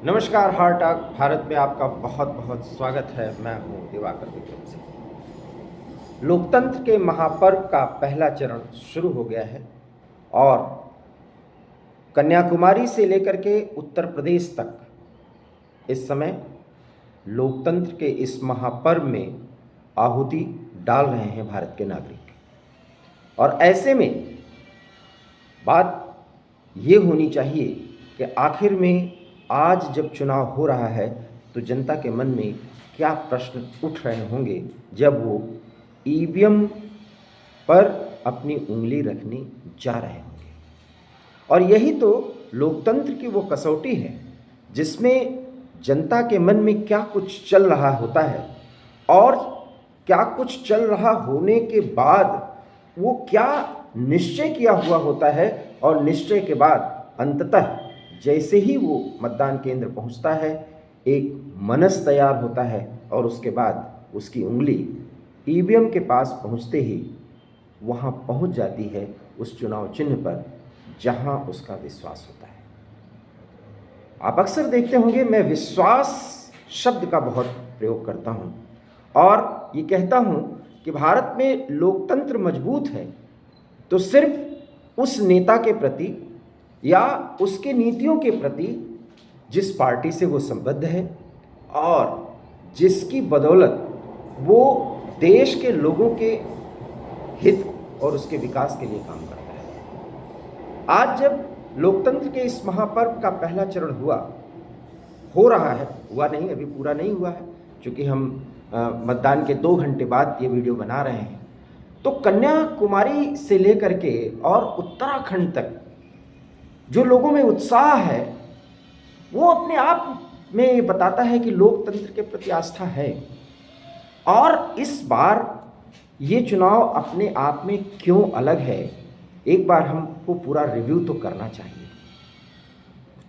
नमस्कार, heart talk Bharat में आपका बहुत बहुत स्वागत है। मैं हूं दिवाकर विक्रम सिंह। लोकतंत्र के महापर्व का पहला चरण शुरू हो गया है और कन्याकुमारी से लेकर के उत्तर प्रदेश तक इस समय लोकतंत्र के इस महापर्व में आहुति डाल रहे हैं भारत के नागरिक। और ऐसे में बात ये होनी चाहिए कि आखिर में आज जब चुनाव हो रहा है तो जनता के मन में क्या प्रश्न उठ रहे होंगे जब वो ईवीएम पर अपनी उंगली रखने जा रहे होंगे। और यही तो लोकतंत्र की वो कसौटी है जिसमें जनता के मन में क्या कुछ चल रहा होता है और क्या कुछ चल रहा होने के बाद वो क्या निश्चय किया हुआ होता है और निश्चय के बाद अंततः जैसे ही वो मतदान केंद्र पहुंचता है एक मनस तैयार होता है और उसके बाद उसकी उंगली ईवीएम के पास पहुंचते ही वहां पहुंच जाती है उस चुनाव चिन्ह पर जहां उसका विश्वास होता है। आप अक्सर देखते होंगे मैं विश्वास शब्द का बहुत प्रयोग करता हूं और ये कहता हूं कि भारत में लोकतंत्र मजबूत है तो सिर्फ उस नेता के प्रति या उसके नीतियों के प्रति जिस पार्टी से वो संबद्ध है और जिसकी बदौलत वो देश के लोगों के हित और उसके विकास के लिए काम करता है। आज जब लोकतंत्र के इस महापर्व का पहला चरण हो रहा है, हुआ नहीं, अभी पूरा नहीं हुआ है क्योंकि हम मतदान के 2 घंटे बाद ये वीडियो बना रहे हैं, तो कन्याकुमारी से लेकर के और उत्तराखंड तक जो लोगों में उत्साह है वो अपने आप में बताता है कि लोकतंत्र के प्रति आस्था है। और इस बार ये चुनाव अपने आप में क्यों अलग है, एक बार हमको पूरा रिव्यू तो करना चाहिए।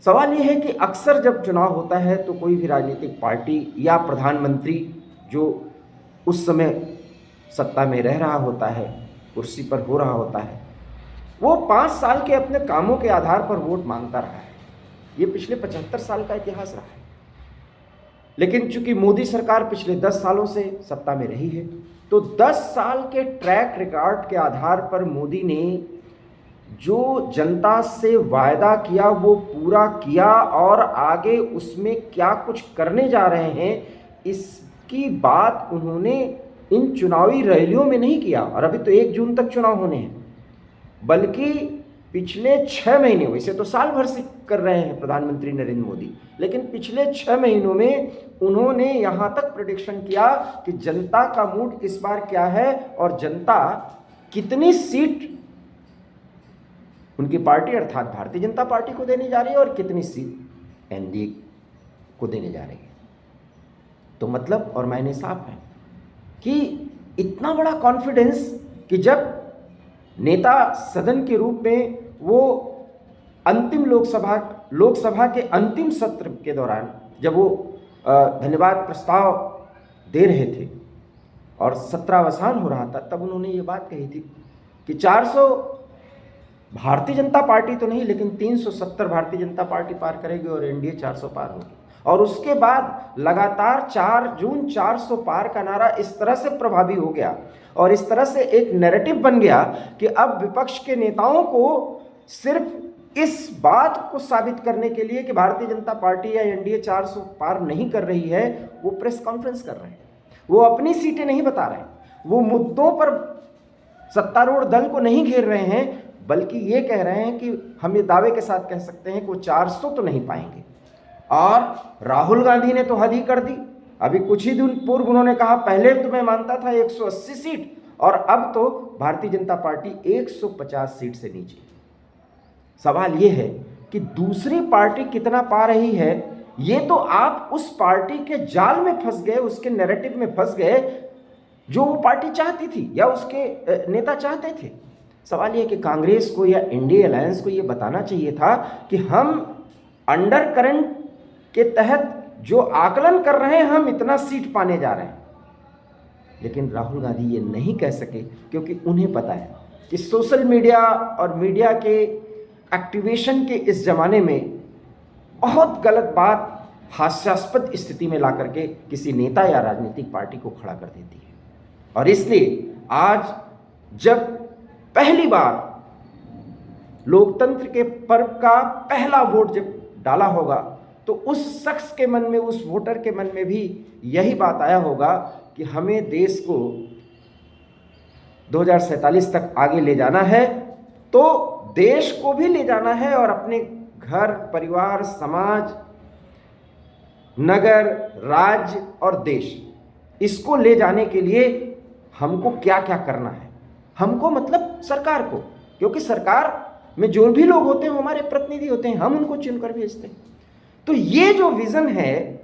सवाल ये है कि अक्सर जब चुनाव होता है तो कोई भी राजनीतिक पार्टी या प्रधानमंत्री जो उस समय सत्ता में रह रहा होता है, कुर्सी पर हो रहा होता है, वो 5 साल के अपने कामों के आधार पर वोट मांगता रहा है। ये पिछले 75 साल का इतिहास रहा है। लेकिन चूंकि मोदी सरकार पिछले 10 सालों से सत्ता में रही है तो 10 साल के ट्रैक रिकॉर्ड के आधार पर मोदी ने जो जनता से वायदा किया वो पूरा किया और आगे उसमें क्या कुछ करने जा रहे हैं इसकी बात उन्होंने इन चुनावी रैलियों में नहीं किया। और अभी तो 1 जून तक चुनाव होने हैं, बल्कि पिछले 6 महीने, वैसे तो साल भर से कर रहे हैं प्रधानमंत्री नरेंद्र मोदी, लेकिन पिछले 6 महीनों में उन्होंने यहाँ तक प्रेडिक्शन किया कि जनता का मूड इस बार क्या है और जनता कितनी सीट उनकी पार्टी अर्थात भारतीय जनता पार्टी को देने जा रही है और कितनी सीट एनडीए को देने जा रही है। तो मतलब और मायने साफ है कि इतना बड़ा कॉन्फिडेंस कि जब नेता सदन के रूप में वो अंतिम लोकसभा के अंतिम सत्र के दौरान जब वो धन्यवाद प्रस्ताव दे रहे थे और सत्रावसान हो रहा था, तब उन्होंने ये बात कही थी कि 400 भारतीय जनता पार्टी तो नहीं लेकिन 370 भारतीय जनता पार्टी पार करेगी और एनडीए 400 पार होगी। और उसके बाद लगातार 4 जून 400 पार का नारा इस तरह से प्रभावी हो गया और इस तरह से एक नैरेटिव बन गया कि अब विपक्ष के नेताओं को सिर्फ इस बात को साबित करने के लिए कि भारतीय जनता पार्टी या एनडीए 400 पार नहीं कर रही है, वो प्रेस कॉन्फ्रेंस कर रहे हैं, वो अपनी सीटें नहीं बता रहे हैं, वो मुद्दों पर सत्तारूढ़ दल को नहीं घेर रहे हैं, बल्कि ये कह रहे हैं कि हम ये दावे के साथ कह सकते हैं कि वो 400 तो नहीं पाएंगे। और राहुल गांधी ने तो हद ही कर दी। अभी कुछ ही दिन पूर्व उन्होंने कहा पहले तो मैं मानता था 180 सीट और अब तो भारतीय जनता पार्टी 150 सीट से नीचे। सवाल ये है कि दूसरी पार्टी कितना पा रही है, ये तो आप उस पार्टी के जाल में फंस गए, उसके नैरेटिव में फंस गए जो वो पार्टी चाहती थी या उसके नेता चाहते थे। सवाल ये कि कांग्रेस को या इंडिया अलायंस को ये बताना चाहिए था कि हम अंडर करंट के तहत जो आकलन कर रहे हैं हम इतना सीट पाने जा रहे हैं। लेकिन राहुल गांधी ये नहीं कह सके क्योंकि उन्हें पता है कि सोशल मीडिया और मीडिया के एक्टिवेशन के इस ज़माने में बहुत गलत बात हास्यास्पद स्थिति में ला करके किसी नेता या राजनीतिक पार्टी को खड़ा कर देती है। और इसलिए आज जब पहली बार लोकतंत्र के पर्व का पहला वोट जब डाला होगा तो उस शख्स के मन में, उस वोटर के मन में भी यही बात आया होगा कि हमें देश को 2047 तक आगे ले जाना है, तो देश को भी ले जाना है और अपने घर, परिवार, समाज, नगर, राज्य और देश, इसको ले जाने के लिए हमको क्या क्या करना है। हमको मतलब सरकार को, क्योंकि सरकार में जो भी लोग होते हैं वो हमारे प्रतिनिधि होते हैं, हम उनको चुनकर भेजते हैं। तो ये जो विजन है,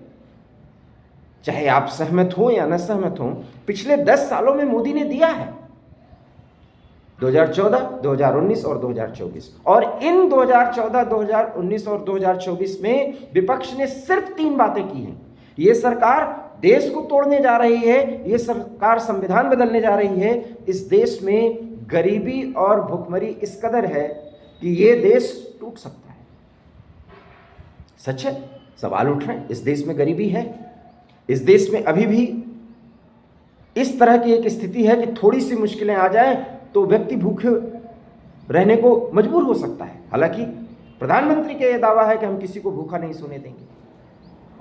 चाहे आप सहमत हो या न सहमत हो, पिछले 10 सालों में मोदी ने दिया है, 2014, 2019 और 2024। और इन 2014, 2019 और 2024 में विपक्ष ने सिर्फ 3 बातें की हैं। ये सरकार देश को तोड़ने जा रही है, ये सरकार संविधान बदलने जा रही है, इस देश में गरीबी और भुखमरी इस कदर है कि ये देश टूट सकता है। सच है, सवाल उठ रहे हैं, इस देश में गरीबी है, इस देश में अभी भी इस तरह की एक स्थिति है कि थोड़ी सी मुश्किलें आ जाए तो व्यक्ति भूखे रहने को मजबूर हो सकता है। हालांकि प्रधानमंत्री का यह दावा है कि हम किसी को भूखा नहीं सोने देंगे,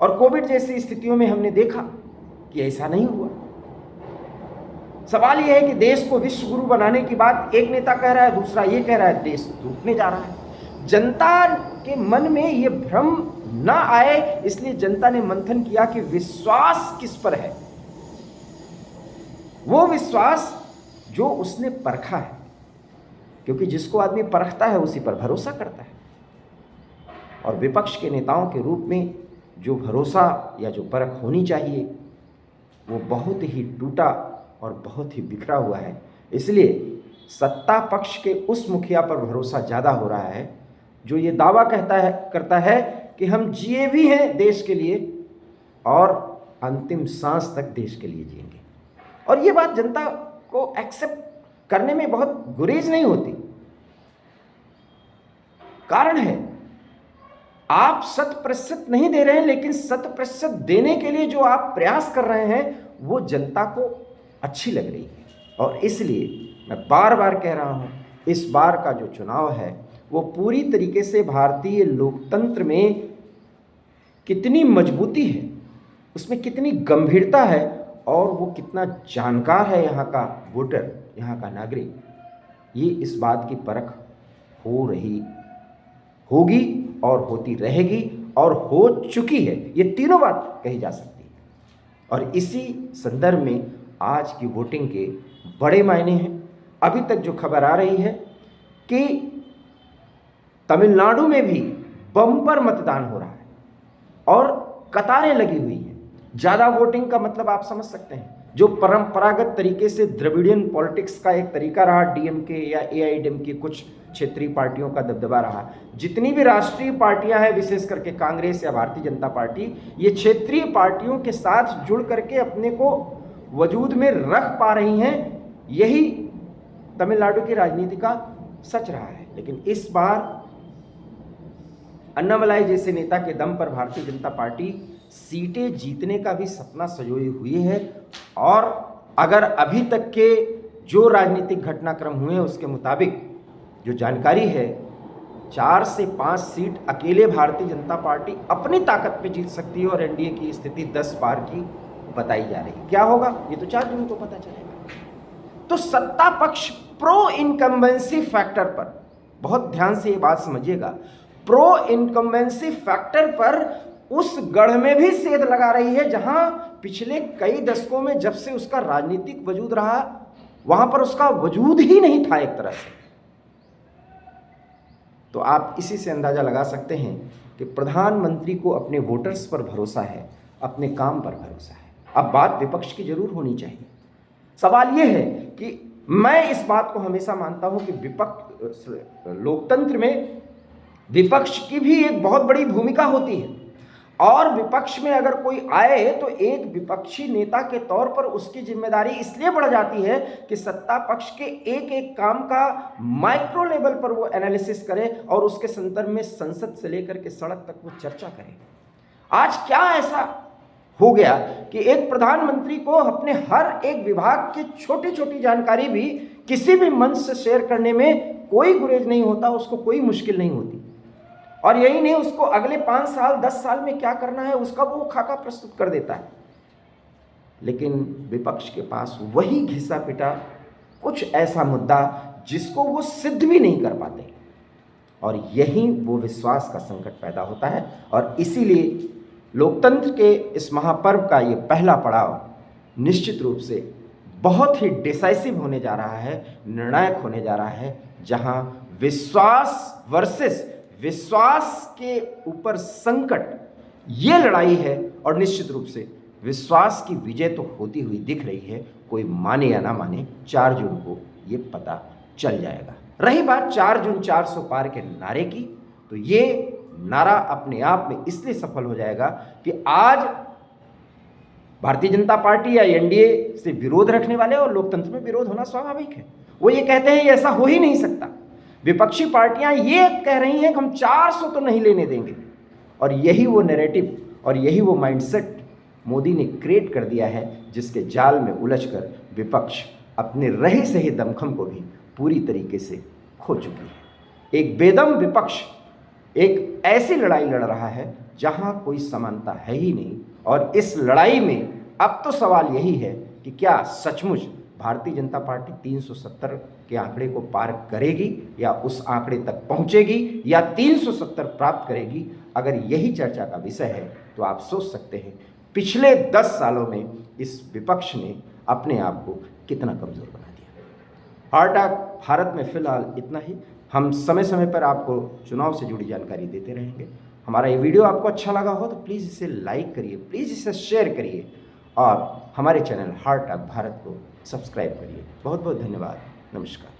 और कोविड जैसी स्थितियों में हमने देखा कि ऐसा नहीं हुआ। सवाल यह है कि देश को विश्व गुरु बनाने की बात एक नेता कह रहा है, दूसरा ये कह रहा है देश टूटने जा रहा है। जनता के मन में ये भ्रम ना आए, इसलिए जनता ने मंथन किया कि विश्वास किस पर है। वो विश्वास जो उसने परखा है, क्योंकि जिसको आदमी परखता है उसी पर भरोसा करता है। और विपक्ष के नेताओं के रूप में जो भरोसा या जो परख होनी चाहिए वो बहुत ही टूटा और बहुत ही बिखरा हुआ है। इसलिए सत्ता पक्ष के उस मुखिया पर भरोसा ज़्यादा हो रहा है जो ये दावा करता है कि हम जिए भी हैं देश के लिए और अंतिम सांस तक देश के लिए जिएंगे। और ये बात जनता को एक्सेप्ट करने में बहुत गुरेज नहीं होती। कारण है, आप 100% नहीं दे रहे हैं, लेकिन 100% देने के लिए जो आप प्रयास कर रहे हैं वो जनता को अच्छी लग रही है। और इसलिए मैं बार बार कह रहा हूं, इस बार का जो चुनाव है वो पूरी तरीके से भारतीय लोकतंत्र में कितनी मजबूती है, उसमें कितनी गंभीरता है और वो कितना जानकार है यहाँ का वोटर, यहाँ का नागरिक, ये इस बात की परख हो रही होगी और होती रहेगी और हो चुकी है। ये तीनों बात कही जा सकती है। और इसी संदर्भ में आज की वोटिंग के बड़े मायने हैं। अभी तक जो खबर आ रही है कि तमिलनाडु में भी बम्पर मतदान हो रहा है और कतारें लगी हुई हैं। ज़्यादा वोटिंग का मतलब आप समझ सकते हैं, जो परंपरागत तरीके से द्रविडियन पॉलिटिक्स का एक तरीका रहा, डीएमके या एआईएडीएमके कुछ क्षेत्रीय पार्टियों का दबदबा रहा। जितनी भी राष्ट्रीय पार्टियां हैं, विशेष करके कांग्रेस या भारतीय जनता पार्टी, ये क्षेत्रीय पार्टियों के साथ जुड़ करके अपने को वजूद में रख पा रही हैं। यही तमिलनाडु की राजनीति का सच रहा है। लेकिन इस बार अन्नामलाई जैसे नेता के दम पर भारतीय जनता पार्टी सीटें जीतने का भी सपना सजोई हुई है। और अगर अभी तक के जो राजनीतिक घटनाक्रम हुए हैं उसके मुताबिक जो जानकारी है, 4 से 5 सीट अकेले भारतीय जनता पार्टी अपनी ताकत पे जीत सकती है और एनडीए की स्थिति 10 पार की बताई जा रही है। क्या होगा ये तो 4 जून को पता चलेगा। तो सत्ता पक्ष प्रो इनकम्बेंसी फैक्टर पर, बहुत ध्यान से ये बात समझिएगा, प्रो इनकम्बेंसी फैक्टर पर उस गढ़ में भी सेध लगा रही है जहां पिछले कई दशकों में जब से उसका राजनीतिक वजूद रहा वहां पर उसका वजूद ही नहीं था एक तरह से। तो आप इसी से अंदाजा लगा सकते हैं कि प्रधानमंत्री को अपने वोटर्स पर भरोसा है, अपने काम पर भरोसा है। अब बात विपक्ष की जरूर होनी चाहिए। सवाल यह है कि मैं इस बात को हमेशा मानता हूं कि विपक्ष, लोकतंत्र में विपक्ष की भी एक बहुत बड़ी भूमिका होती है। और विपक्ष में अगर कोई आए तो एक विपक्षी नेता के तौर पर उसकी जिम्मेदारी इसलिए बढ़ जाती है कि सत्ता पक्ष के एक एक काम का माइक्रो लेवल पर वो एनालिसिस करे और उसके संदर्भ में संसद से लेकर के सड़क तक वो चर्चा करे। आज क्या ऐसा हो गया कि एक प्रधानमंत्री को अपने हर एक विभाग की छोटी छोटी जानकारी भी किसी भी मंच से शेयर करने में कोई गुरेज नहीं होता, उसको कोई मुश्किल नहीं होती। और यही नहीं, उसको अगले 5 साल 10 साल में क्या करना है उसका वो खाका प्रस्तुत कर देता है। लेकिन विपक्ष के पास वही घिसा पिटा कुछ ऐसा मुद्दा जिसको वो सिद्ध भी नहीं कर पाते, और यही वो विश्वास का संकट पैदा होता है। और इसीलिए लोकतंत्र के इस महापर्व का ये पहला पड़ाव निश्चित रूप से बहुत ही डिसाइसिव होने जा रहा है, निर्णायक होने जा रहा है, जहां विश्वास वर्सेस विश्वास के ऊपर संकट, ये लड़ाई है। और निश्चित रूप से विश्वास की विजय तो होती हुई दिख रही है, कोई माने या ना माने 4 जून को ये पता चल जाएगा। रही बात 4 जून 400 पार के नारे की, तो ये नारा अपने आप में इसलिए सफल हो जाएगा कि आज भारतीय जनता पार्टी या एनडीए से विरोध रखने वाले, और लोकतंत्र में विरोध होना स्वाभाविक है, वो ये कहते हैं ऐसा हो ही नहीं सकता। विपक्षी पार्टियां ये कह रही हैं कि हम 400 तो नहीं लेने देंगे, और यही वो नैरेटिव और यही वो माइंडसेट मोदी ने क्रिएट कर दिया है, जिसके जाल में उलझकर विपक्ष अपने रहे सही दमखम को भी पूरी तरीके से खो चुकी है। एक बेदम विपक्ष एक ऐसी लड़ाई लड़ रहा है जहां कोई समानता है ही नहीं, और इस लड़ाई में अब तो सवाल यही है कि क्या सचमुच भारतीय जनता पार्टी 370 के आंकड़े को पार करेगी, या उस आंकड़े तक पहुंचेगी, या 370 प्राप्त करेगी। अगर यही चर्चा का विषय है तो आप सोच सकते हैं पिछले 10 सालों में इस विपक्ष ने अपने आप को कितना कमज़ोर बना दिया। हार्ट अटैक भारत में फिलहाल इतना ही। हम समय समय पर आपको चुनाव से जुड़ी जानकारी देते रहेंगे। हमारा ये वीडियो आपको अच्छा लगा हो तो प्लीज़ इसे लाइक करिए, प्लीज़ इसे शेयर करिए, और हमारे चैनल हार्ट अटैक भारत को सब्सक्राइब करिए। बहुत बहुत धन्यवाद। नमस्कार।